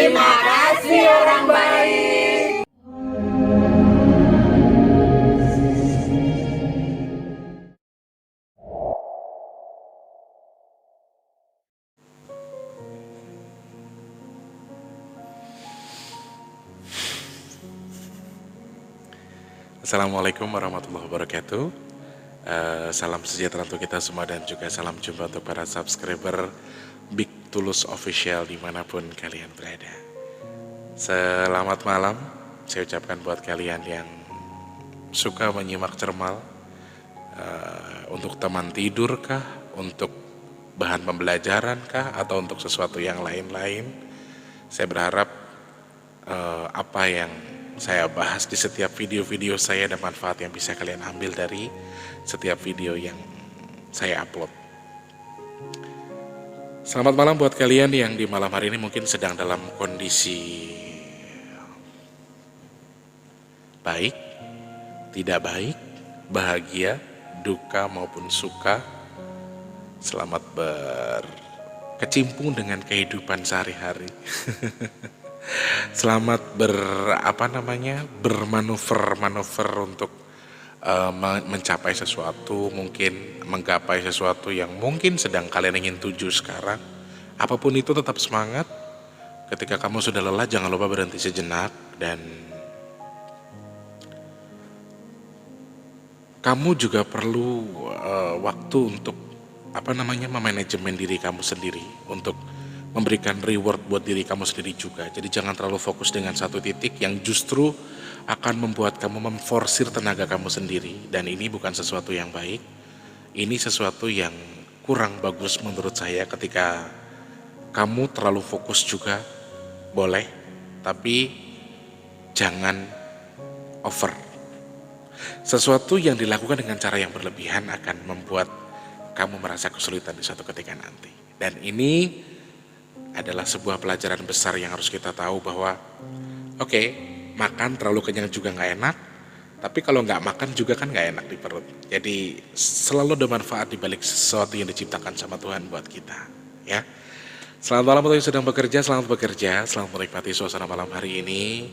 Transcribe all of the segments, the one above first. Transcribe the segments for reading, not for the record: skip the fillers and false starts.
Terima kasih orang baik. Assalamualaikum warahmatullahi wabarakatuh. Salam sejahtera untuk kita semua dan juga salam jumpa untuk para subscriber Big Tulus Official dimanapun kalian berada. Selamat malam, saya ucapkan buat kalian yang suka menyimak cermal, untuk teman tidur kah, untuk bahan pembelajaran kah, atau untuk sesuatu yang lain-lain. Saya berharap apa yang saya bahas di setiap video-video saya ada manfaat yang bisa kalian ambil dari setiap video yang saya upload. Selamat malam buat kalian yang di malam hari ini mungkin sedang dalam kondisi baik, tidak baik, bahagia, duka maupun suka. Selamat berkecimpung dengan kehidupan sehari-hari. Selamat bermanuver untuk mencapai sesuatu, mungkin menggapai sesuatu yang mungkin sedang kalian ingin tuju sekarang. Apapun itu tetap semangat. Ketika kamu sudah lelah jangan lupa berhenti sejenak dan kamu juga perlu waktu untuk memanajemen diri kamu sendiri, untuk memberikan reward buat diri kamu sendiri juga. Jadi jangan terlalu fokus dengan satu titik yang justru akan membuat kamu memforsir tenaga kamu sendiri. Dan ini bukan sesuatu yang baik. Ini sesuatu yang kurang bagus menurut saya. Ketika kamu terlalu fokus juga boleh, tapi jangan over. Sesuatu yang dilakukan dengan cara yang berlebihan akan membuat kamu merasa kesulitan di suatu ketika nanti. Dan ini adalah sebuah pelajaran besar yang harus kita tahu bahwa oke, makan terlalu kenyang juga nggak enak, tapi kalau nggak makan juga kan nggak enak di perut. Jadi selalu ada manfaat di balik sesuatu yang diciptakan sama Tuhan buat kita, ya. Selamat malam untuk yang sedang bekerja, selamat bekerja, selamat menikmati suasana malam hari ini.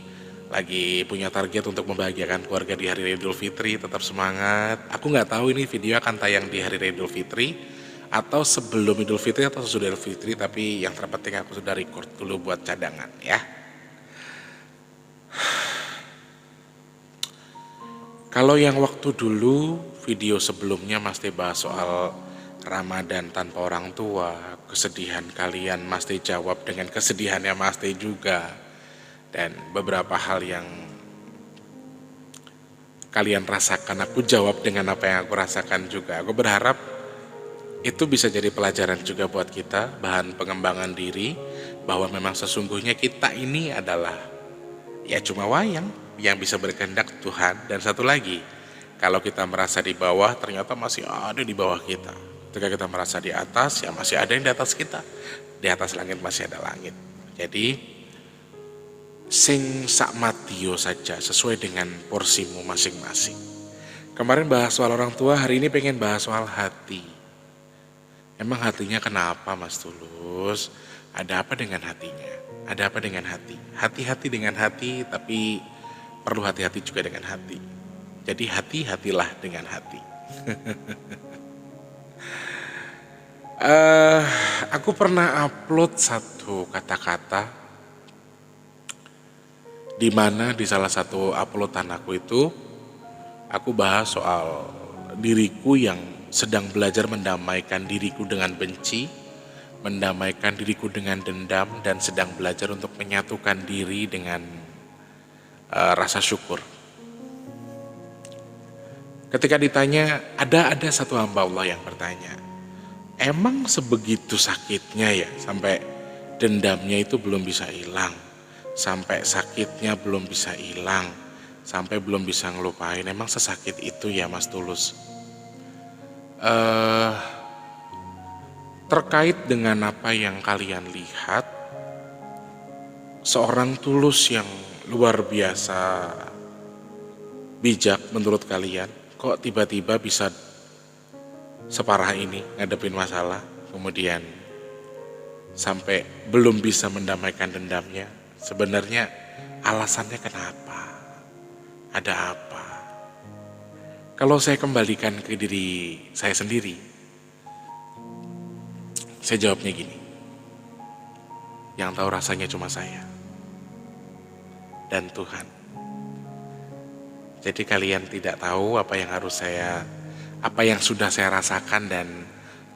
Lagi punya target untuk membahagiakan keluarga di hari Raya Idul Fitri, tetap semangat. Aku nggak tahu ini video akan tayang di hari Raya Idul Fitri atau sebelum Idul Fitri atau sesudah Idul Fitri, tapi yang terpenting aku sudah record dulu buat cadangan, ya. Kalau yang waktu dulu video sebelumnya Mas Teh bahas soal Ramadan tanpa orang tua, kesedihan kalian Mas Teh jawab dengan kesedihannya Mas Teh juga, dan beberapa hal yang kalian rasakan aku jawab dengan apa yang aku rasakan juga. Aku berharap itu bisa jadi pelajaran juga buat kita, bahan pengembangan diri, bahwa memang sesungguhnya kita ini adalah ya cuma wayang yang bisa berkehendak Tuhan. Dan satu lagi, kalau kita merasa di bawah ternyata masih ada di bawah kita. Ketika kita merasa di atas, ya masih ada yang di atas kita. Di atas langit masih ada langit. Jadi sing sak matio saja sesuai dengan porsimu masing-masing. Kemarin bahas soal orang tua, hari ini pengen bahas soal hati. Emang hatinya kenapa Mas Tulus? Ada apa dengan hatinya? Ada apa dengan hati? Hati-hati dengan hati, tapi perlu hati-hati juga dengan hati. Jadi hati-hatilah dengan hati. Aku pernah upload satu kata-kata di mana di salah satu uploadan aku itu aku bahas soal diriku yang sedang belajar mendamaikan diriku dengan benci, mendamaikan diriku dengan dendam, dan sedang belajar untuk menyatukan diri dengan rasa syukur. Ketika ditanya, ada satu hamba Allah yang bertanya, emang sebegitu sakitnya ya sampai dendamnya itu belum bisa hilang, sampai sakitnya belum bisa hilang, sampai belum bisa ngelupain, emang sesakit itu ya Mas Tulus? Terkait dengan apa yang kalian lihat, seorang Tulus yang luar biasa bijak menurut kalian, kok tiba-tiba bisa separah ini ngadepin masalah, kemudian sampai belum bisa mendamaikan dendamnya. Sebenarnya alasannya kenapa? Ada apa? Kalau saya kembalikan ke diri saya sendiri, saya jawabnya gini. Yang tahu rasanya cuma saya dan Tuhan. Jadi kalian tidak tahu apa yang sudah saya rasakan, dan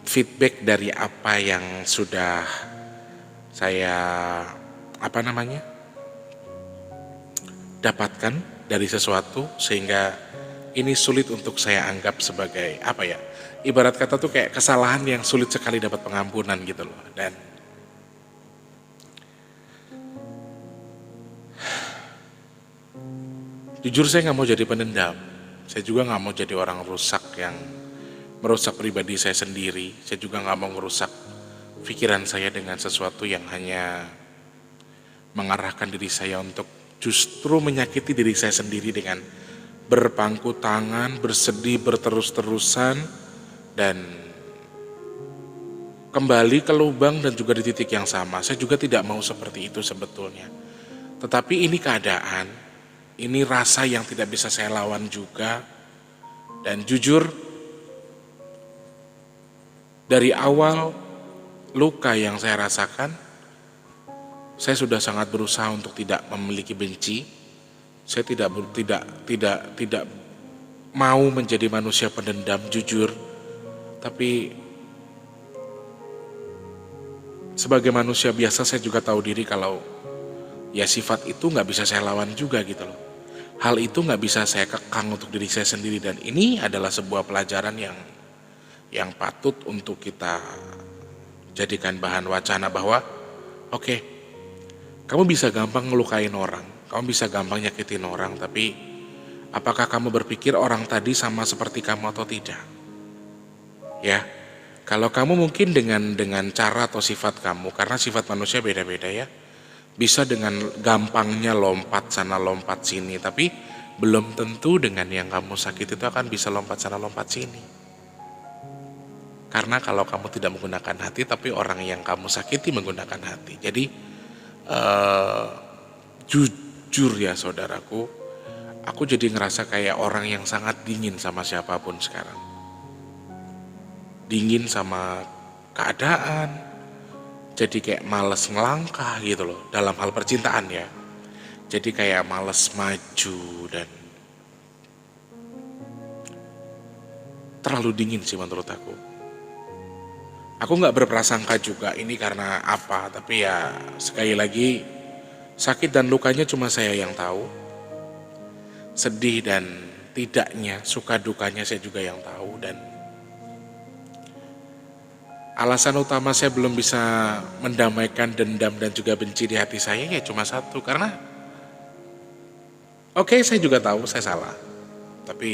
feedback dari apa yang sudah saya dapatkan dari sesuatu, sehingga ini sulit untuk saya anggap sebagai ibarat kata tuh kayak kesalahan yang sulit sekali dapat pengampunan gitu loh. Dan jujur saya nggak mau jadi pendendam. Saya juga nggak mau jadi orang rusak yang merusak pribadi saya sendiri. Saya juga nggak mau merusak pikiran saya dengan sesuatu yang hanya mengarahkan diri saya untuk justru menyakiti diri saya sendiri dengan berpangku tangan, bersedih berterus-terusan, dan kembali ke lubang dan juga di titik yang sama. Saya juga tidak mau seperti itu sebetulnya. Tetapi ini keadaan, ini rasa yang tidak bisa saya lawan juga. Dan jujur, dari awal luka yang saya rasakan, saya sudah sangat berusaha untuk tidak memiliki benci. Saya tidak mau menjadi manusia pendendam, jujur. Tapi sebagai manusia biasa saya juga tahu diri kalau ya sifat itu nggak bisa saya lawan juga gitu loh. Hal itu nggak bisa saya kekang untuk diri saya sendiri, dan ini adalah sebuah pelajaran yang patut untuk kita jadikan bahan wacana bahwa oke, kamu bisa gampang ngelukain orang, kamu bisa gampang nyakitin orang, tapi apakah kamu berpikir orang tadi sama seperti kamu atau tidak? Ya, kalau kamu mungkin dengan cara atau sifat kamu, karena sifat manusia beda-beda ya, bisa dengan gampangnya lompat sana lompat sini, tapi belum tentu dengan yang kamu sakit itu akan bisa lompat sana lompat sini. Karena kalau kamu tidak menggunakan hati, tapi orang yang kamu sakiti menggunakan hati. Jadi jujur ya saudaraku, aku jadi ngerasa kayak orang yang sangat dingin sama siapapun sekarang. Dingin sama keadaan, jadi kayak males ngelangkah gitu loh, dalam hal percintaan ya. Jadi kayak males maju, dan terlalu dingin sih menurut aku. Aku gak berprasangka juga ini karena apa, tapi ya sekali lagi sakit dan lukanya cuma saya yang tahu. Sedih dan tidaknya, suka dukanya saya juga yang tahu. Dan alasan utama saya belum bisa mendamaikan dendam dan juga benci di hati saya ya cuma satu, karena oke, saya juga tahu saya salah. Tapi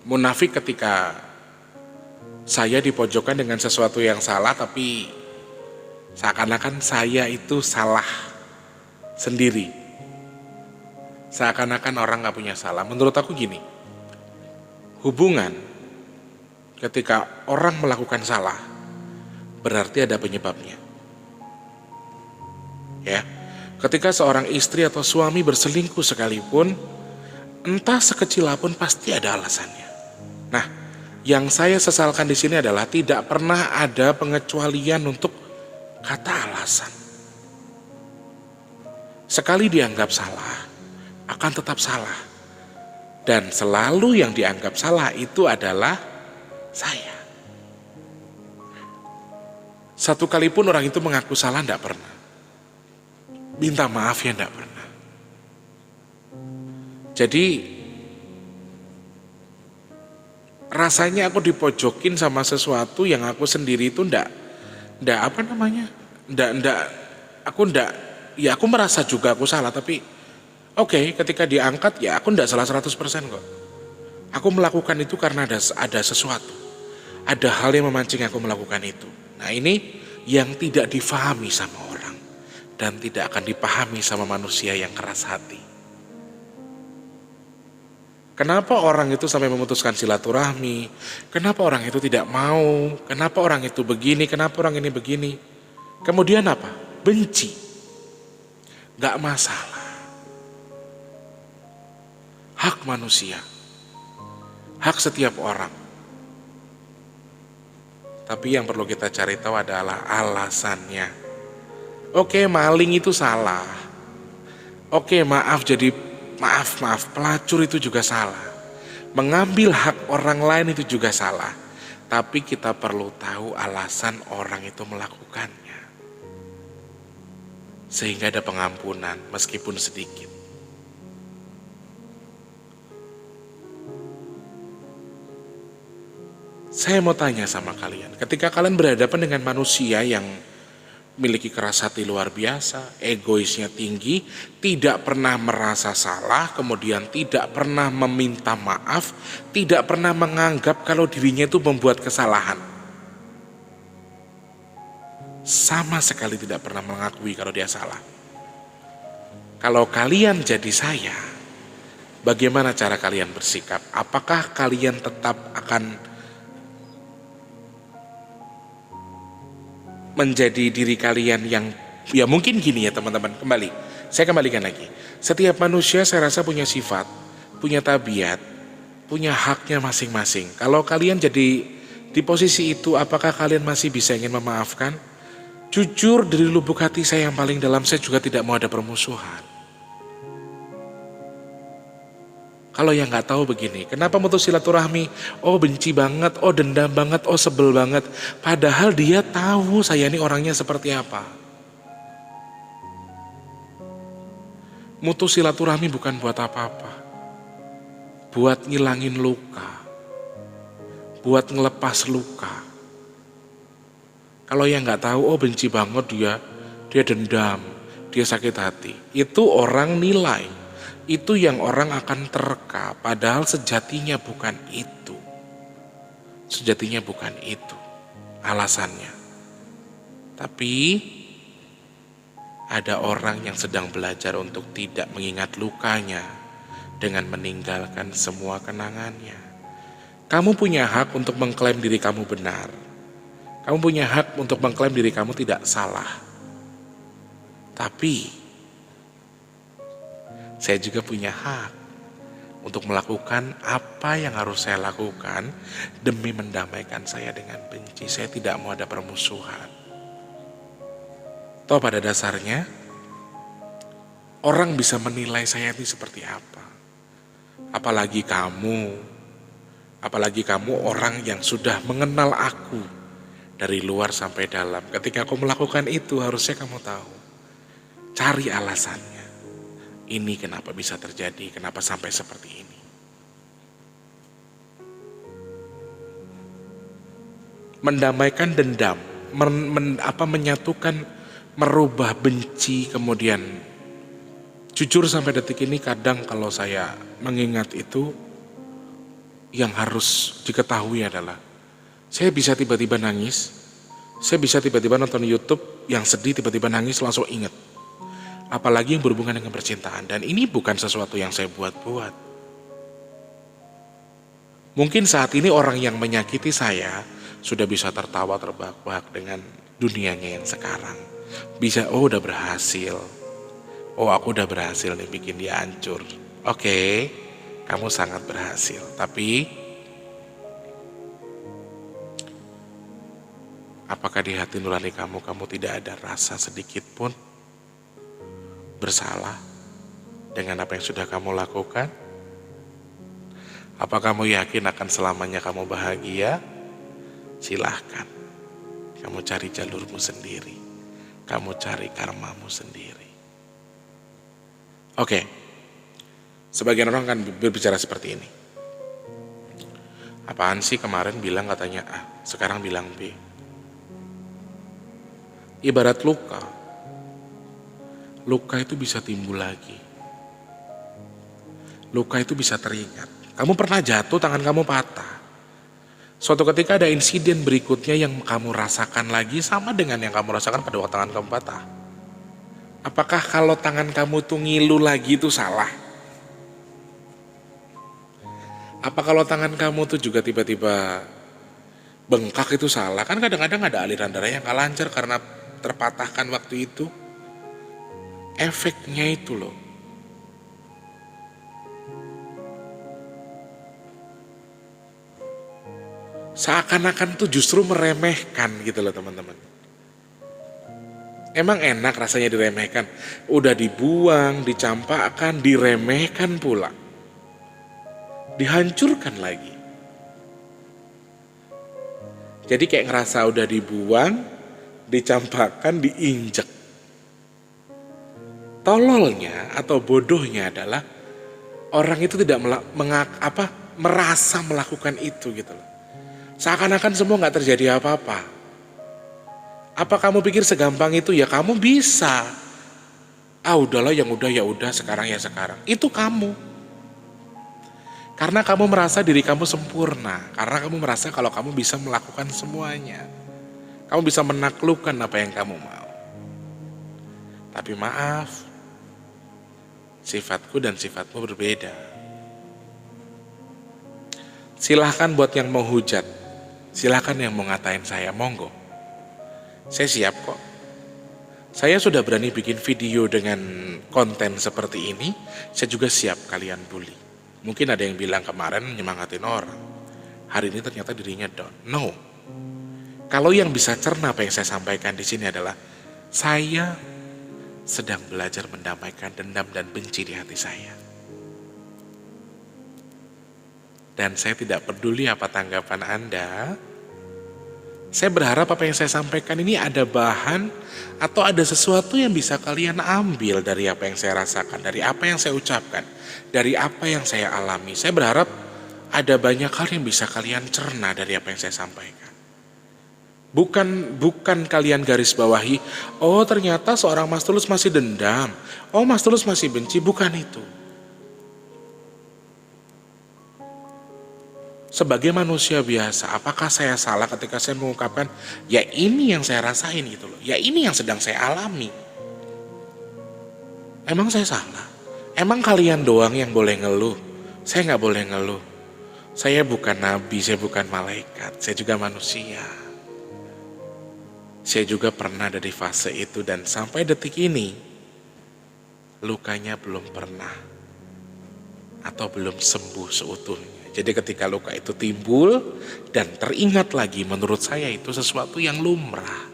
munafik ketika saya dipojokkan dengan sesuatu yang salah, tapi seakan-akan saya itu salah sendiri. Seakan-akan orang gak punya salah. Menurut aku gini, hubungan ketika orang melakukan salah, berarti ada penyebabnya. Ya, ketika seorang istri atau suami berselingkuh sekalipun, entah sekecil apapun pasti ada alasannya. Nah, yang saya sesalkan di sini adalah tidak pernah ada pengecualian untuk kata alasan. Sekali dianggap salah, akan tetap salah. Dan selalu yang dianggap salah itu adalah saya. Satu kali pun orang itu mengaku salah tidak pernah. Minta maaf ya tidak pernah. Jadi rasanya aku dipojokin sama sesuatu yang aku sendiri itu aku merasa juga aku salah, tapi oke, ketika diangkat ya aku ndak salah 100% kok. Aku melakukan itu karena ada sesuatu, ada hal yang memancing aku melakukan itu. Nah, ini yang tidak difahami sama orang dan tidak akan dipahami sama manusia yang keras hati. Kenapa orang itu sampai memutuskan silaturahmi? Kenapa orang itu tidak mau? Kenapa orang itu begini? Kenapa orang ini begini? Kemudian apa? Benci. gak masalah. Hak manusia, hak setiap orang. Tapi yang perlu kita cari tahu adalah alasannya. Oke, maling itu salah. Oke, maaf, pelacur itu juga salah. Mengambil hak orang lain itu juga salah. Tapi kita perlu tahu alasan orang itu melakukannya. Sehingga ada pengampunan meskipun sedikit. Saya mau tanya sama kalian, ketika kalian berhadapan dengan manusia yang memiliki keras hati luar biasa, egoisnya tinggi, tidak pernah merasa salah, kemudian tidak pernah meminta maaf, tidak pernah menganggap kalau dirinya itu membuat kesalahan. Sama sekali tidak pernah mengakui kalau dia salah. Kalau kalian jadi saya, bagaimana cara kalian bersikap? Apakah kalian tetap akan menjadi diri kalian yang, ya mungkin gini ya teman-teman, saya kembalikan lagi. Setiap manusia saya rasa punya sifat, punya tabiat, punya haknya masing-masing. Kalau kalian jadi di posisi itu, apakah kalian masih bisa ingin memaafkan? Jujur dari lubuk hati saya yang paling dalam, saya juga tidak mau ada permusuhan. Kalau yang nggak tahu begini, kenapa putus silaturahmi? Oh benci banget, oh dendam banget, oh sebel banget. Padahal dia tahu saya ini orangnya seperti apa. Mutus silaturahmi bukan buat apa-apa. Buat ngilangin luka. Buat ngelepas luka. Kalau yang nggak tahu, oh benci banget dia dendam, dia sakit hati. Itu orang nilai. Itu yang orang akan terka, padahal sejatinya bukan itu. Sejatinya bukan itu alasannya. Tapi ada orang yang sedang belajar untuk tidak mengingat lukanya dengan meninggalkan semua kenangannya. Kamu punya hak untuk mengklaim diri kamu benar. Kamu punya hak untuk mengklaim diri kamu tidak salah. Tapi saya juga punya hak untuk melakukan apa yang harus saya lakukan demi mendamaikan saya dengan benci. Saya tidak mau ada permusuhan. Toh pada dasarnya orang bisa menilai saya ini seperti apa. Apalagi kamu orang yang sudah mengenal aku dari luar sampai dalam. Ketika aku melakukan itu, harusnya kamu tahu. Cari alasannya. Ini kenapa bisa terjadi, kenapa sampai seperti ini. Mendamaikan dendam, menyatukan, merubah benci, kemudian jujur sampai detik ini kadang kalau saya mengingat itu, yang harus diketahui adalah saya bisa tiba-tiba nangis, saya bisa tiba-tiba nonton YouTube yang sedih, tiba-tiba nangis langsung ingat. Apalagi yang berhubungan dengan percintaan. Dan ini bukan sesuatu yang saya buat-buat. Mungkin saat ini orang yang menyakiti saya sudah bisa tertawa terbahak-bahak dengan dunianya yang sekarang. Bisa, oh udah berhasil. Oh aku udah berhasil nih bikin dia hancur. Oke, kamu sangat berhasil. Tapi apakah di hati nurani kamu tidak ada rasa sedikit pun bersalah dengan apa yang sudah kamu lakukan? Apa kamu yakin akan selamanya kamu bahagia? Silahkan. Kamu cari jalurmu sendiri. Kamu cari karmamu sendiri. Oke. Sebagian orang kan berbicara seperti ini. Apaan sih kemarin bilang katanya A, sekarang bilang B. Ibarat luka. Luka itu bisa timbul lagi. Luka itu bisa teringat. Kamu pernah jatuh, tangan kamu patah. Suatu ketika ada insiden berikutnya yang kamu rasakan lagi sama dengan yang kamu rasakan pada waktu tangan kamu patah. Apakah kalau tangan kamu tuh ngilu lagi itu salah? Apa kalau tangan kamu tuh juga tiba-tiba bengkak itu salah? Kan kadang-kadang ada aliran darah yang gak lancar karena terpatahkan waktu itu. efeknya itu loh. Seakan-akan tuh justru meremehkan gitu loh teman-teman. Emang enak rasanya diremehkan. Udah dibuang, dicampakkan, diremehkan pula. Dihancurkan lagi. Jadi kayak ngerasa udah dibuang, dicampakkan, diinjek. Tololnya atau bodohnya adalah orang itu tidak merasa melakukan itu gitu loh. Seakan-akan semua nggak terjadi apa-apa. Apa kamu pikir segampang itu? Ya kamu bisa. Udahlah yang udah ya udah, sekarang ya sekarang. Itu kamu. Karena kamu merasa diri kamu sempurna. Karena kamu merasa kalau kamu bisa melakukan semuanya. Kamu bisa menaklukkan apa yang kamu mau. Tapi maaf, sifatku dan sifatmu berbeda. Silahkan buat yang mau hujat. Silahkan yang mau ngatain saya, monggo. Saya siap kok. Saya sudah berani bikin video dengan konten seperti ini. Saya juga siap kalian bully. Mungkin ada yang bilang kemarin nyemangatin orang. Hari ini ternyata dirinya down. No. Kalau yang bisa cerna apa yang saya sampaikan di sini adalah saya sedang belajar mendamaikan dendam dan benci di hati saya. Dan saya tidak peduli apa tanggapan Anda. Saya berharap apa yang saya sampaikan ini ada bahan atau ada sesuatu yang bisa kalian ambil dari apa yang saya rasakan, dari apa yang saya ucapkan, dari apa yang saya alami. Saya berharap ada banyak hal yang bisa kalian cerna dari apa yang saya sampaikan. Bukan kalian garis bawahi, oh ternyata seorang Mas Tulus masih dendam, oh Mas Tulus masih benci, bukan itu. Sebagai manusia biasa, apakah saya salah ketika saya mengungkapkan, ya ini yang saya rasain gitu loh, ya ini yang sedang saya alami. Emang saya salah? Emang kalian doang yang boleh ngeluh? Saya nggak boleh ngeluh. Saya bukan nabi, saya bukan malaikat, saya juga manusia. Saya juga pernah ada di fase itu dan sampai detik ini, lukanya belum pernah atau belum sembuh seutuhnya. Jadi ketika luka itu timbul dan teringat lagi, menurut saya itu sesuatu yang lumrah.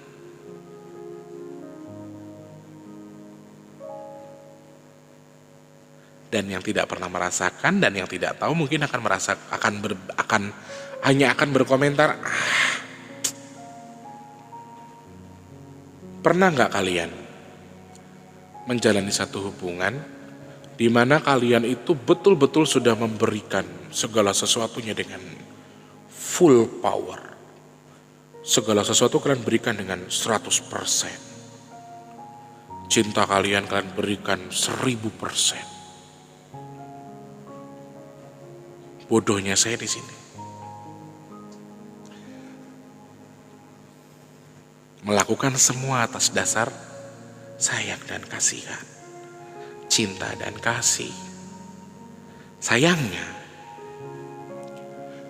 Dan yang tidak pernah merasakan dan yang tidak tahu mungkin akan hanya akan berkomentar, pernah nggak kalian menjalani satu hubungan di mana kalian itu betul-betul sudah memberikan segala sesuatunya dengan full power. Segala sesuatu kalian berikan dengan 100%. Cinta kalian berikan 1000%. Bodohnya saya di sini. Melakukan semua atas dasar sayang dan kasihan. Cinta dan kasih. Sayangnya,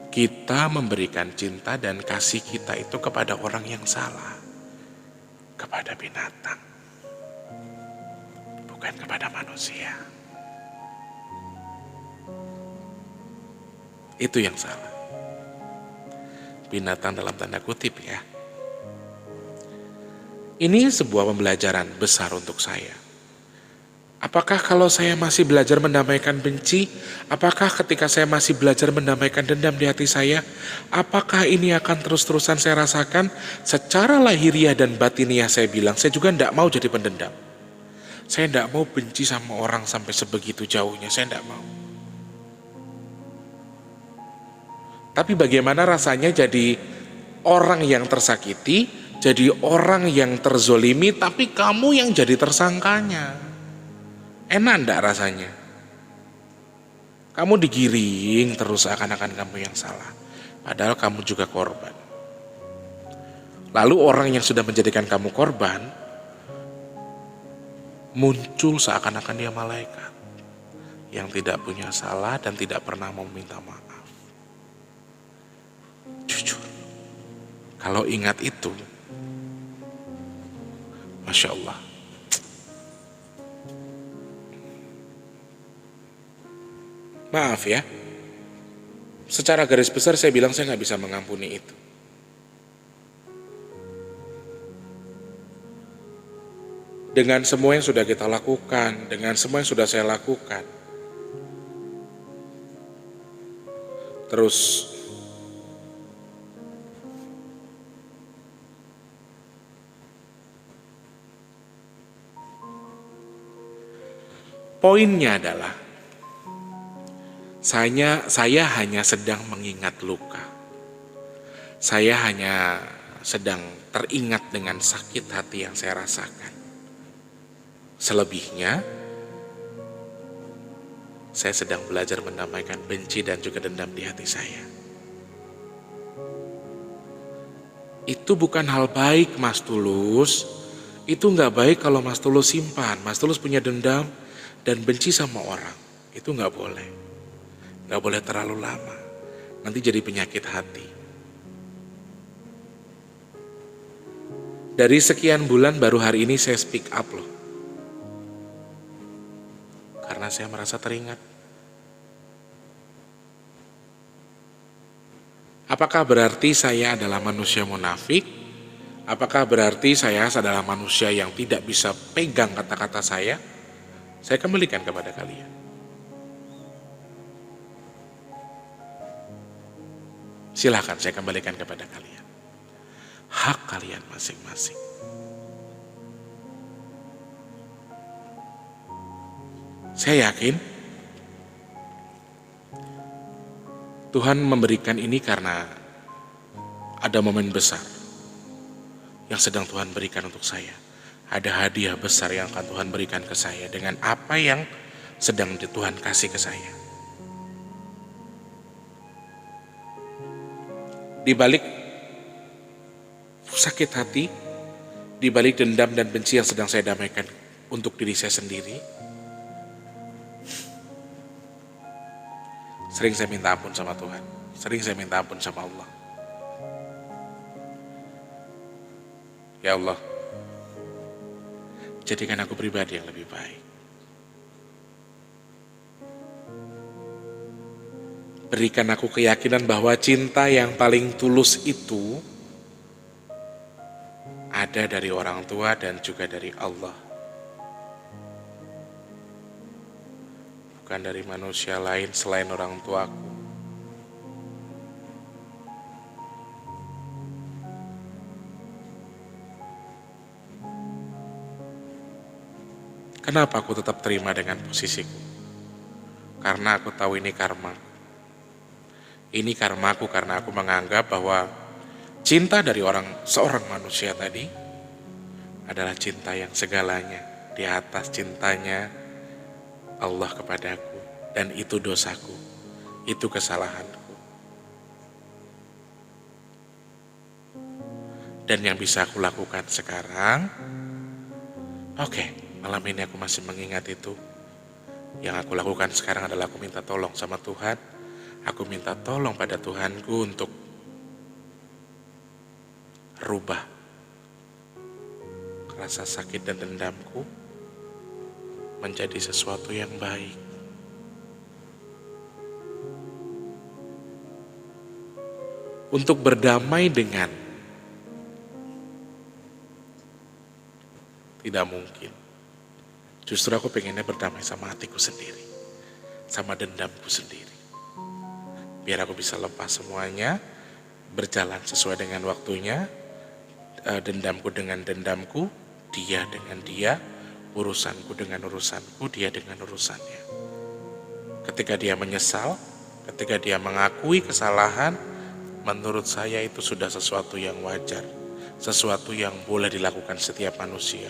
kita memberikan cinta dan kasih kita itu kepada orang yang salah. Kepada binatang. Bukan kepada manusia. Itu yang salah. Binatang dalam tanda kutip ya. Ini sebuah pembelajaran besar untuk saya. Apakah kalau saya masih belajar mendamaikan benci, apakah ketika saya masih belajar mendamaikan dendam di hati saya, apakah ini akan terus-terusan saya rasakan? Secara lahiriah dan batiniah saya bilang, saya juga tidak mau jadi pendendam. Saya tidak mau benci sama orang sampai sebegitu jauhnya, saya tidak mau. Tapi bagaimana rasanya jadi orang yang tersakiti, jadi orang yang terzolimi, tapi kamu yang jadi tersangkanya. Enak enggak rasanya? Kamu digiring terus seakan-akan kamu yang salah. Padahal kamu juga korban. Lalu orang yang sudah menjadikan kamu korban muncul seakan-akan dia malaikat yang tidak punya salah dan tidak pernah mau minta maaf. Jujur, kalau ingat itu, Masya Allah, Maaf ya, secara garis besar saya bilang saya nggak bisa mengampuni itu. Dengan semua yang sudah kita lakukan, dengan semua yang sudah saya lakukan, terus poinnya adalah saya hanya sedang mengingat luka. Saya hanya sedang teringat dengan sakit hati yang saya rasakan. Selebihnya, saya sedang belajar mendamaikan benci dan juga dendam di hati saya. Itu bukan hal baik, Mas Tulus. Itu nggak baik kalau Mas Tulus simpan. Mas Tulus punya dendam dan benci sama orang. Itu nggak boleh. Nggak boleh terlalu lama. Nanti jadi penyakit hati. Dari sekian bulan baru hari ini saya speak up loh. Karena saya merasa teringat. Apakah berarti saya adalah manusia munafik? Apakah berarti saya adalah manusia yang tidak bisa pegang kata-kata saya? Saya kembalikan kepada kalian. Silahkan saya kembalikan kepada kalian. Hak kalian masing-masing. Saya yakin Tuhan memberikan ini karena ada momen besar yang sedang Tuhan berikan untuk saya. Ada hadiah besar yang akan Tuhan berikan ke saya dengan apa yang sedang Tuhan kasih ke saya. Di balik sakit hati, di balik dendam dan benci yang sedang saya damaikan untuk diri saya sendiri, sering saya minta ampun sama Tuhan, sering saya minta ampun sama Allah. Ya Allah, jadikan aku pribadi yang lebih baik. Berikan aku keyakinan bahwa cinta yang paling tulus itu ada dari orang tua dan juga dari Allah. Bukan dari manusia lain selain orang tuaku. Kenapa aku tetap terima dengan posisiku? Karena aku tahu ini karma. Ini karmaku karena aku menganggap bahwa cinta dari seorang manusia tadi adalah cinta yang segalanya. Di atas cintanya Allah kepadaku, dan itu dosaku, itu kesalahanku. Dan yang bisa aku lakukan sekarang, oke, malam ini aku masih mengingat itu. Yang aku lakukan sekarang adalah aku minta tolong sama Tuhan. Aku minta tolong pada Tuhanku untuk rubah rasa sakit dan dendamku menjadi sesuatu yang baik. Untuk berdamai dengan tidak mungkin. Justru aku pengennya berdamai sama hatiku sendiri, sama dendamku sendiri. Biar aku bisa lepas semuanya, berjalan sesuai dengan waktunya, dendamku dengan dendamku, dia dengan dia, urusanku dengan urusanku, dia dengan urusannya. Ketika dia menyesal, ketika dia mengakui kesalahan, menurut saya itu sudah sesuatu yang wajar, sesuatu yang boleh dilakukan setiap manusia.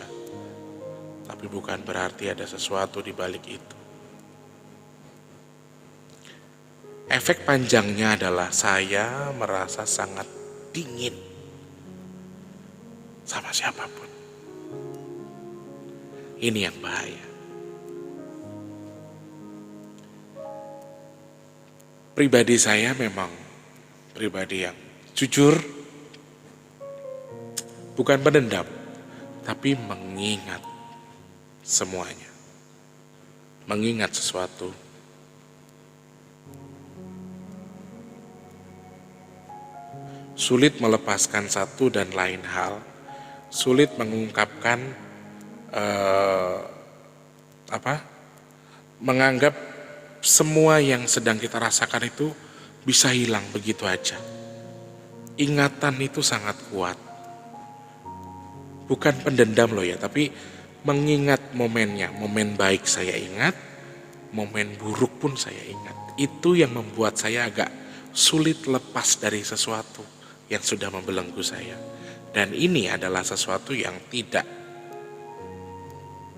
Tapi bukan berarti ada sesuatu di balik itu. Efek panjangnya adalah saya merasa sangat dingin sama siapapun. Ini yang bahaya. Pribadi saya memang pribadi yang jujur, bukan pendendam, tapi mengingat semuanya. Mengingat sesuatu sulit melepaskan satu dan lain hal, sulit mengungkapkan menganggap semua yang sedang kita rasakan itu bisa hilang begitu aja. Ingatan itu sangat kuat. Bukan pendendam loh ya, tapi mengingat momennya. Momen baik saya ingat, momen buruk pun saya ingat. Itu yang membuat saya agak sulit lepas dari sesuatu yang sudah membelenggu saya. Dan ini adalah sesuatu yang tidak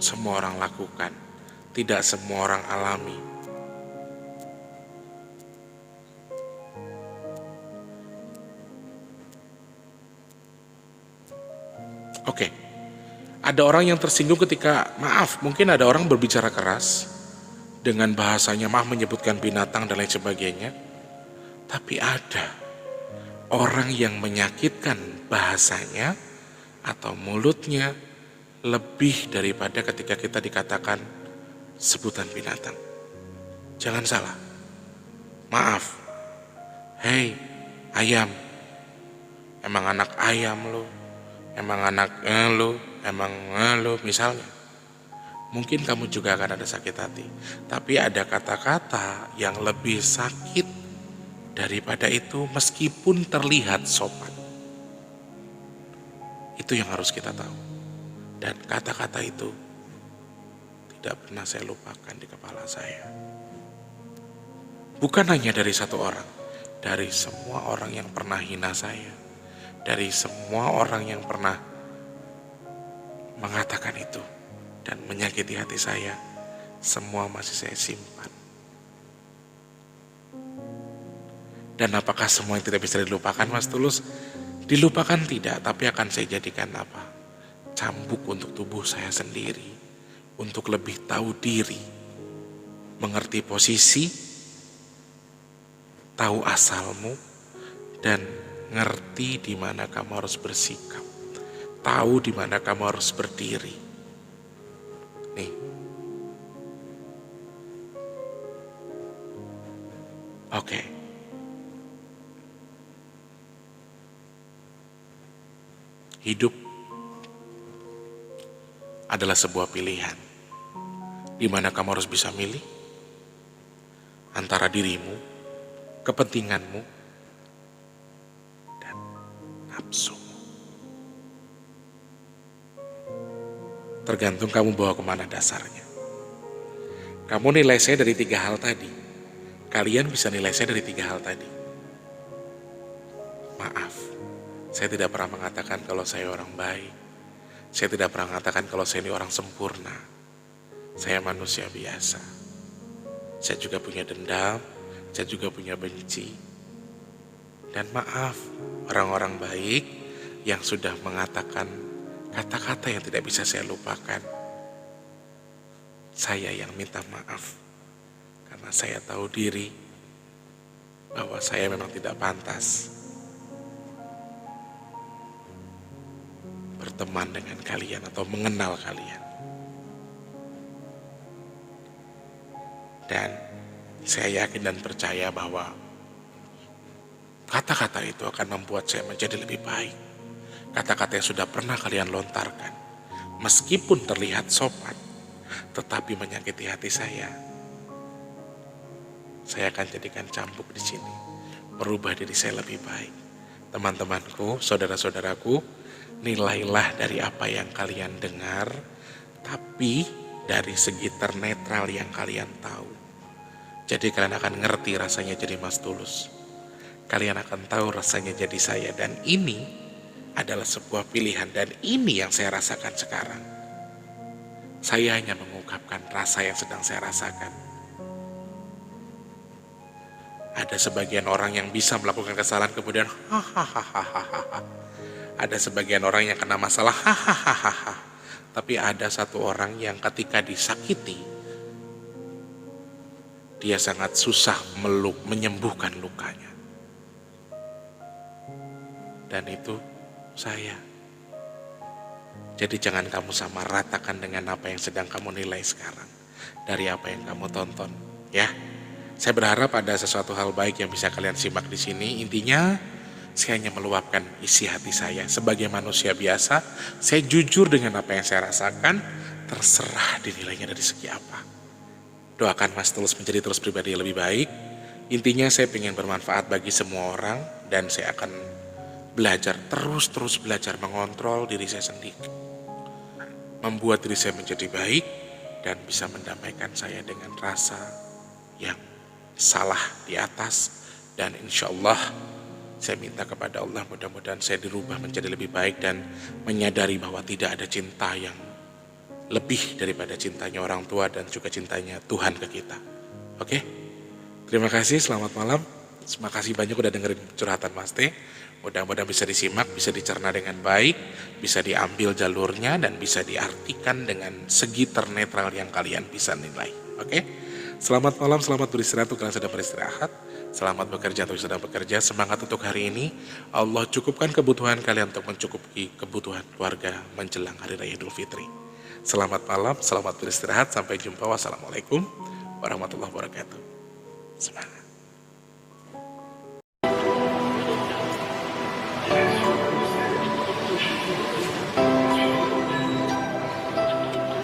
semua orang lakukan, tidak semua orang alami. Oke, ada orang yang tersinggung ketika mungkin ada orang berbicara keras dengan bahasanya, menyebutkan binatang dan lain sebagainya. Tapi ada orang yang menyakitkan bahasanya atau mulutnya lebih daripada ketika kita dikatakan sebutan binatang. Jangan salah, hei ayam, emang anak ayam lo, emang anak lo misalnya. Mungkin kamu juga akan ada sakit hati, tapi ada kata-kata yang lebih sakit daripada itu meskipun terlihat sopan. Itu yang harus kita tahu. Dan kata-kata itu tidak pernah saya lupakan di kepala saya. Bukan hanya dari satu orang, dari semua orang yang pernah hina saya, dari semua orang yang pernah mengatakan itu dan menyakiti hati saya, semua masih saya simpan. Dan apakah semua yang tidak bisa dilupakan, Mas Tulus? Dilupakan tidak, tapi akan saya jadikan cambuk untuk tubuh saya sendiri, untuk lebih tahu diri, mengerti posisi, tahu asalmu, dan ngerti di mana kamu harus bersikap, tahu di mana kamu harus berdiri. Nih, oke. Hidup adalah sebuah pilihan, di mana kamu harus bisa milih antara dirimu, kepentinganmu, dan nafsumu. Tergantung kamu bawa kemana dasarnya. Kamu nilai saya dari 3 hal tadi. Kalian bisa nilai saya dari 3 hal tadi. Maaf, saya tidak pernah mengatakan kalau saya orang baik. Saya tidak pernah mengatakan kalau saya ini orang sempurna. Saya manusia biasa. Saya juga punya dendam, saya juga punya benci. Dan maaf, orang-orang baik yang sudah mengatakan kata-kata yang tidak bisa saya lupakan. Saya yang minta maaf, karena saya tahu diri bahwa saya memang tidak pantas berteman dengan kalian atau mengenal kalian. Dan saya yakin dan percaya bahwa kata-kata itu akan membuat saya menjadi lebih baik. Kata-kata yang sudah pernah kalian lontarkan, meskipun terlihat sopan, tetapi menyakiti hati saya akan jadikan cambuk di sini, merubah diri saya lebih baik. Teman-temanku, saudara-saudaraku, nilailah dari apa yang kalian dengar, tapi dari segi ternetral yang kalian tahu. Jadi kalian akan ngerti rasanya jadi Mas Tulus. Kalian akan tahu rasanya jadi saya, dan ini adalah sebuah pilihan, dan ini yang saya rasakan sekarang. Saya hanya mengungkapkan rasa yang sedang saya rasakan. Ada sebagian orang yang bisa melakukan kesalahan kemudian hahaha. Ada sebagian orang yang kena masalah hahaha. Tapi ada satu orang yang ketika disakiti, dia sangat susah menyembuhkan lukanya. Dan itu saya. Jadi jangan kamu sama ratakan dengan apa yang sedang kamu nilai sekarang dari apa yang kamu tonton, ya. Saya berharap ada sesuatu hal baik yang bisa kalian simak di sini. Intinya, Saya hanya meluapkan isi hati saya. Sebagai manusia biasa, saya jujur dengan apa yang saya rasakan, terserah dinilainya dari segi apa. Doakan Mas Tulus menjadi terus pribadi yang lebih baik. Intinya saya ingin bermanfaat bagi semua orang, dan saya akan belajar, terus belajar mengontrol diri saya sendiri. Membuat diri saya menjadi baik, dan bisa mendamaikan saya dengan rasa yang salah di atas. Dan insya Allah saya minta kepada Allah mudah-mudahan saya dirubah menjadi lebih baik dan menyadari bahwa tidak ada cinta yang lebih daripada cintanya orang tua dan juga cintanya Tuhan ke kita. Oke? Terima kasih, selamat malam. Terima kasih banyak udah dengerin curhatan Mas T. Mudah-mudahan bisa disimak, bisa dicerna dengan baik, bisa diambil jalurnya dan bisa diartikan dengan segi ternetral yang kalian bisa nilai. Oke? Selamat malam, selamat beristirahat untuk kalian sedang beristirahat. Selamat bekerja untuk sedang bekerja. Semangat untuk hari ini. Allah cukupkan kebutuhan kalian untuk mencukupi kebutuhan keluarga menjelang Hari Raya Idul Fitri. Selamat malam, selamat beristirahat. Sampai jumpa. Wassalamualaikum warahmatullahi wabarakatuh. Semangat.